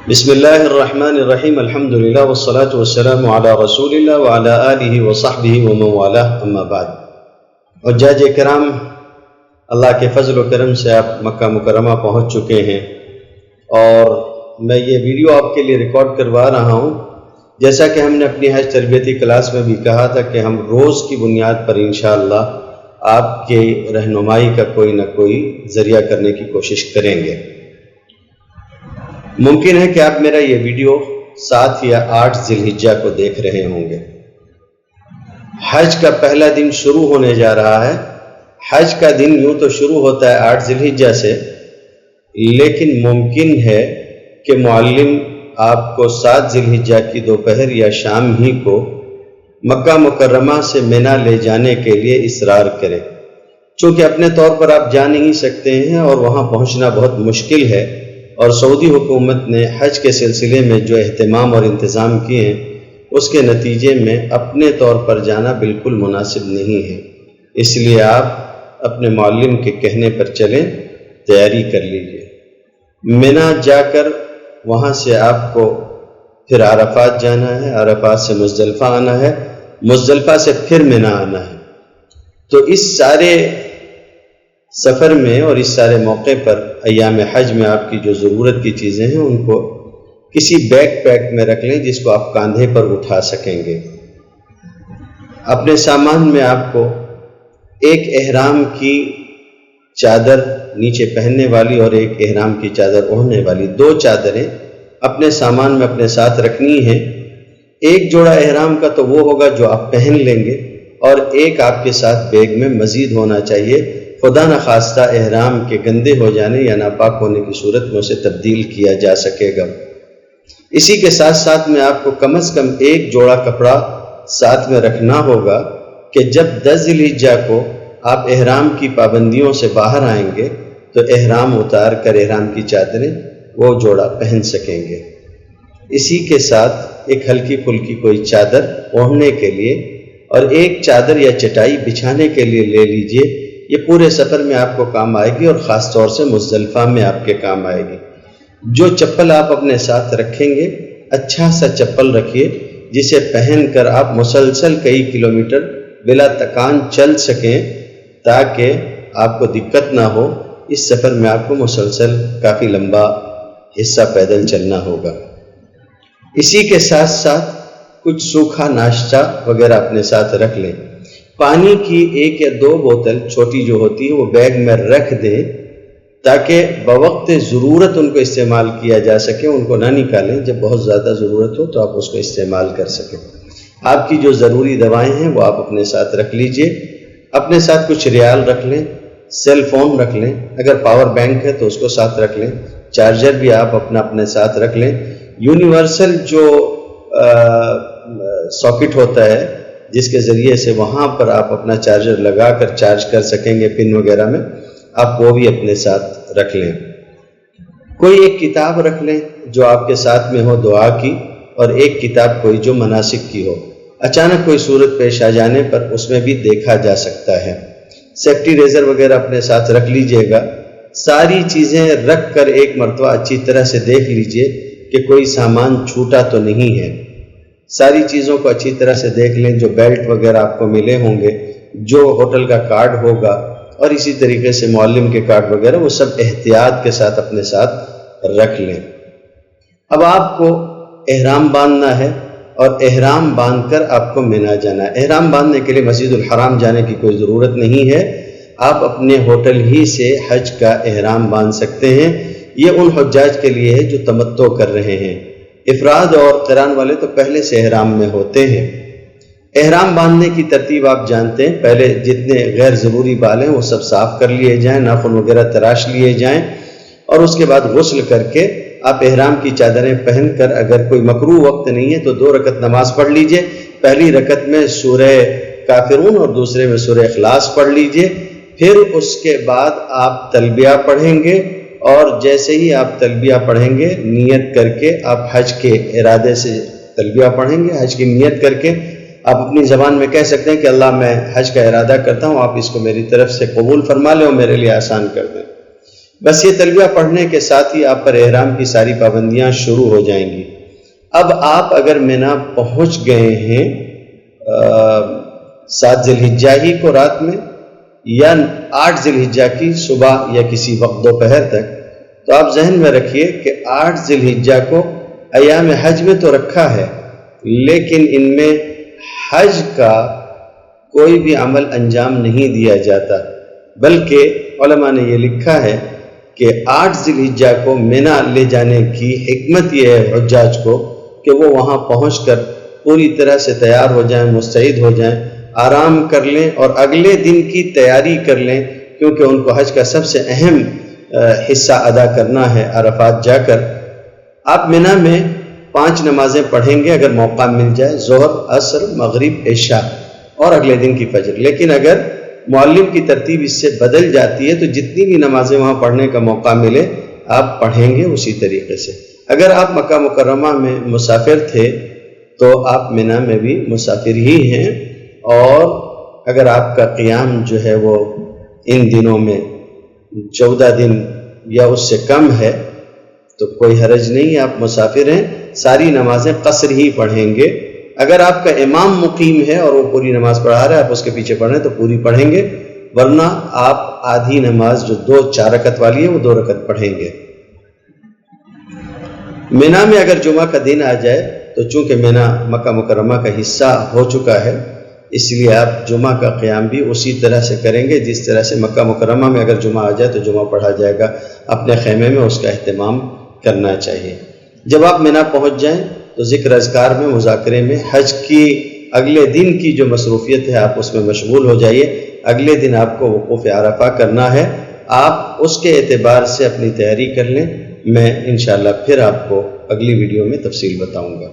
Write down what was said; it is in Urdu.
بسم اللہ الرحمن الرحیم الحمدللہ والصلاة والسلام علی رسول اللہ وعلی آلہ وصحبہ ومن والہ اما بعد۔ حجاج کرام، اللہ کے فضل و کرم سے آپ مکہ مکرمہ پہنچ چکے ہیں اور میں یہ ویڈیو آپ کے لیے ریکارڈ کروا رہا ہوں، جیسا کہ ہم نے اپنی حج تربیتی کلاس میں بھی کہا تھا کہ ہم روز کی بنیاد پر انشاءاللہ آپ کی رہنمائی کا کوئی نہ کوئی ذریعہ کرنے کی کوشش کریں گے۔ ممکن ہے کہ آپ میرا یہ ویڈیو 7 یا 8 ذی الحجہ کو دیکھ رہے ہوں گے۔ حج کا پہلا دن شروع ہونے جا رہا ہے۔ حج کا دن یوں تو شروع ہوتا ہے 8 ذی الحجہ سے، لیکن ممکن ہے کہ معلم آپ کو 7 ذی الحجہ کی دوپہر یا شام ہی کو مکہ مکرمہ سے مینا لے جانے کے لیے اصرار کرے، چونکہ اپنے طور پر آپ جا نہیں سکتے ہیں اور وہاں پہنچنا بہت مشکل ہے، اور سعودی حکومت نے حج کے سلسلے میں جو اہتمام اور انتظام کیے ہیں اس کے نتیجے میں اپنے طور پر جانا بالکل مناسب نہیں ہے۔ اس لیے آپ اپنے معلم کے کہنے پر چلیں، تیاری کر لیجئے۔ مینا جا کر وہاں سے آپ کو پھر عرفات جانا ہے، عرفات سے مزدلفہ آنا ہے، مزدلفہ سے پھر مینا آنا ہے۔ تو اس سارے سفر میں اور اس سارے موقع پر ایام حج میں آپ کی جو ضرورت کی چیزیں ہیں ان کو کسی بیگ پیک میں رکھ لیں جس کو آپ کاندھے پر اٹھا سکیں گے۔ اپنے سامان میں آپ کو ایک احرام کی چادر نیچے پہننے والی اور ایک احرام کی چادر اوڑھنے والی 2 چادریں اپنے سامان میں اپنے ساتھ رکھنی ہیں۔ ایک جوڑا احرام کا تو وہ ہوگا جو آپ پہن لیں گے، اور ایک آپ کے ساتھ بیگ میں مزید ہونا چاہیے، خدا نخواستہ احرام کے گندے ہو جانے یا ناپاک ہونے کی صورت میں اسے تبدیل کیا جا سکے گا۔ اسی کے ساتھ ساتھ میں آپ کو کم از کم ایک جوڑا کپڑا ساتھ میں رکھنا ہوگا کہ جب 10 ذی الحجہ کو آپ احرام کی پابندیوں سے باہر آئیں گے تو احرام اتار کر احرام کی چادریں وہ جوڑا پہن سکیں گے۔ اسی کے ساتھ ایک ہلکی پھلکی کوئی چادر اوڑھنے کے لیے اور ایک چادر یا چٹائی بچھانے کے لیے لے لیجئے۔ یہ پورے سفر میں آپ کو کام آئے گی اور خاص طور سے مزدلفہ میں آپ کے کام آئے گی۔ جو چپل آپ اپنے ساتھ رکھیں گے، اچھا سا چپل رکھیے جسے پہن کر آپ مسلسل کئی کلومیٹر بلا تکان چل سکیں، تاکہ آپ کو دقت نہ ہو۔ اس سفر میں آپ کو مسلسل کافی لمبا حصہ پیدل چلنا ہوگا۔ اسی کے ساتھ ساتھ کچھ سوکھا ناشتہ وغیرہ اپنے ساتھ رکھ لیں۔ پانی کی 1 یا 2 بوتل چھوٹی جو ہوتی ہے وہ بیگ میں رکھ دیں، تاکہ بوقت ضرورت ان کو استعمال کیا جا سکے، ان کو نہ نکالیں۔ جب بہت زیادہ ضرورت ہو تو آپ اس کو استعمال کر سکیں۔ آپ کی جو ضروری دوائیں ہیں وہ آپ اپنے ساتھ رکھ لیجئے۔ اپنے ساتھ کچھ ریال رکھ لیں، سیل فون رکھ لیں، اگر پاور بینک ہے تو اس کو ساتھ رکھ لیں، چارجر بھی آپ اپنے ساتھ رکھ لیں۔ یونیورسل جو ساکٹ ہوتا ہے جس کے ذریعے سے وہاں پر آپ اپنا چارجر لگا کر چارج کر سکیں گے پن وغیرہ میں، آپ وہ بھی اپنے ساتھ رکھ لیں۔ کوئی ایک کتاب رکھ لیں جو آپ کے ساتھ میں ہو دعا کی، اور ایک کتاب کوئی جو مناسک کی ہو۔ اچانک کوئی صورت پیش آ جانے پر اس میں بھی دیکھا جا سکتا ہے۔ سیفٹی ریزر وغیرہ اپنے ساتھ رکھ لیجئے گا۔ ساری چیزیں رکھ کر ایک مرتبہ اچھی طرح سے دیکھ لیجئے کہ کوئی سامان چھوٹا تو نہیں ہے۔ ساری چیزوں کو اچھی طرح سے دیکھ لیں، جو بیلٹ وغیرہ آپ کو ملے ہوں گے، جو ہوٹل کا کارڈ ہوگا، اور اسی طریقے سے معلم کے کارڈ وغیرہ، وہ سب احتیاط کے ساتھ اپنے ساتھ رکھ لیں۔ اب آپ کو احرام باندھنا ہے اور احرام باندھ کر آپ کو مینا جانا ہے۔ احرام باندھنے کے لیے مسجد الحرام جانے کی کوئی ضرورت نہیں ہے، آپ اپنے ہوٹل ہی سے حج کا احرام باندھ سکتے ہیں۔ یہ ان حجاج کے لیے ہے جو تمتع کر رہے ہیں۔ افراد اور قران والے تو پہلے سے احرام میں ہوتے ہیں۔ احرام باندھنے کی ترتیب آپ جانتے ہیں۔ پہلے جتنے غیر ضروری بال ہیں وہ سب صاف کر لیے جائیں، ناخن وغیرہ تراش لیے جائیں، اور اس کے بعد غسل کر کے آپ احرام کی چادریں پہن کر، اگر کوئی مکروہ وقت نہیں ہے تو 2 رکعت نماز پڑھ لیجئے۔ پہلی رکعت میں سورہ کافرون اور دوسرے میں سورہ اخلاص پڑھ لیجئے۔ پھر اس کے بعد آپ تلبیہ پڑھیں گے، اور جیسے ہی آپ تلبیہ پڑھیں گے نیت کر کے آپ حج کے ارادے سے تلبیہ پڑھیں گے۔ حج کی نیت کر کے آپ اپنی زبان میں کہہ سکتے ہیں کہ اللہ میں حج کا ارادہ کرتا ہوں، آپ اس کو میری طرف سے قبول فرما لیں اور میرے لیے آسان کر دیں۔ بس یہ تلبیہ پڑھنے کے ساتھ ہی آپ پر احرام کی ساری پابندیاں شروع ہو جائیں گی۔ اب آپ اگر مینا پہنچ گئے ہیں 7 ذی الحجہ ہی کو رات میں یا 8 ذی الحجہ کی صبح یا کسی وقت دوپہر تک، تو آپ ذہن میں رکھیے کہ 8 ذی الحجہ کو ایام حج میں تو رکھا ہے، لیکن ان میں حج کا کوئی بھی عمل انجام نہیں دیا جاتا، بلکہ علماء نے یہ لکھا ہے کہ 8 ذی الحجہ کو مینا لے جانے کی حکمت یہ ہے حجاج کو کہ وہ وہاں پہنچ کر پوری طرح سے تیار ہو جائیں، مستعد ہو جائیں، آرام کر لیں اور اگلے دن کی تیاری کر لیں، کیونکہ ان کو حج کا سب سے اہم حصہ ادا کرنا ہے عرفات جا کر۔ آپ مینا میں 5 نمازیں پڑھیں گے اگر موقع مل جائے، ظہر، عصر، مغرب، عشاء اور اگلے دن کی فجر۔ لیکن اگر معلم کی ترتیب اس سے بدل جاتی ہے تو جتنی بھی نمازیں وہاں پڑھنے کا موقع ملے آپ پڑھیں گے اسی طریقے سے۔ اگر آپ مکہ مکرمہ میں مسافر تھے تو آپ مینا میں بھی مسافر ہی ہیں، اور اگر آپ کا قیام جو ہے وہ ان دنوں میں 14 دن یا اس سے کم ہے تو کوئی حرج نہیں، آپ مسافر ہیں، ساری نمازیں قصر ہی پڑھیں گے۔ اگر آپ کا امام مقیم ہے اور وہ پوری نماز پڑھا رہا ہے، آپ اس کے پیچھے پڑھ رہے ہیں تو پوری پڑھیں گے، ورنہ آپ آدھی نماز جو 4 رکعت والی ہے وہ 2 رکعت پڑھیں گے۔ مینا میں اگر جمعہ کا دن آ جائے تو چونکہ مینا مکہ مکرمہ کا حصہ ہو چکا ہے، اس لیے آپ جمعہ کا قیام بھی اسی طرح سے کریں گے جس طرح سے مکہ مکرمہ میں اگر جمعہ آ جائے تو جمعہ پڑھا جائے گا۔ اپنے خیمے میں اس کا اہتمام کرنا چاہیے۔ جب آپ مینا پہنچ جائیں تو ذکر اذکار میں، مذاکرے میں، حج کی اگلے دن کی جو مصروفیت ہے آپ اس میں مشغول ہو جائیے۔ اگلے دن آپ کو وقوف عرفہ کرنا ہے، آپ اس کے اعتبار سے اپنی تیاری کر لیں۔ میں انشاءاللہ پھر آپ کو اگلی ویڈیو میں تفصیل بتاؤں گا۔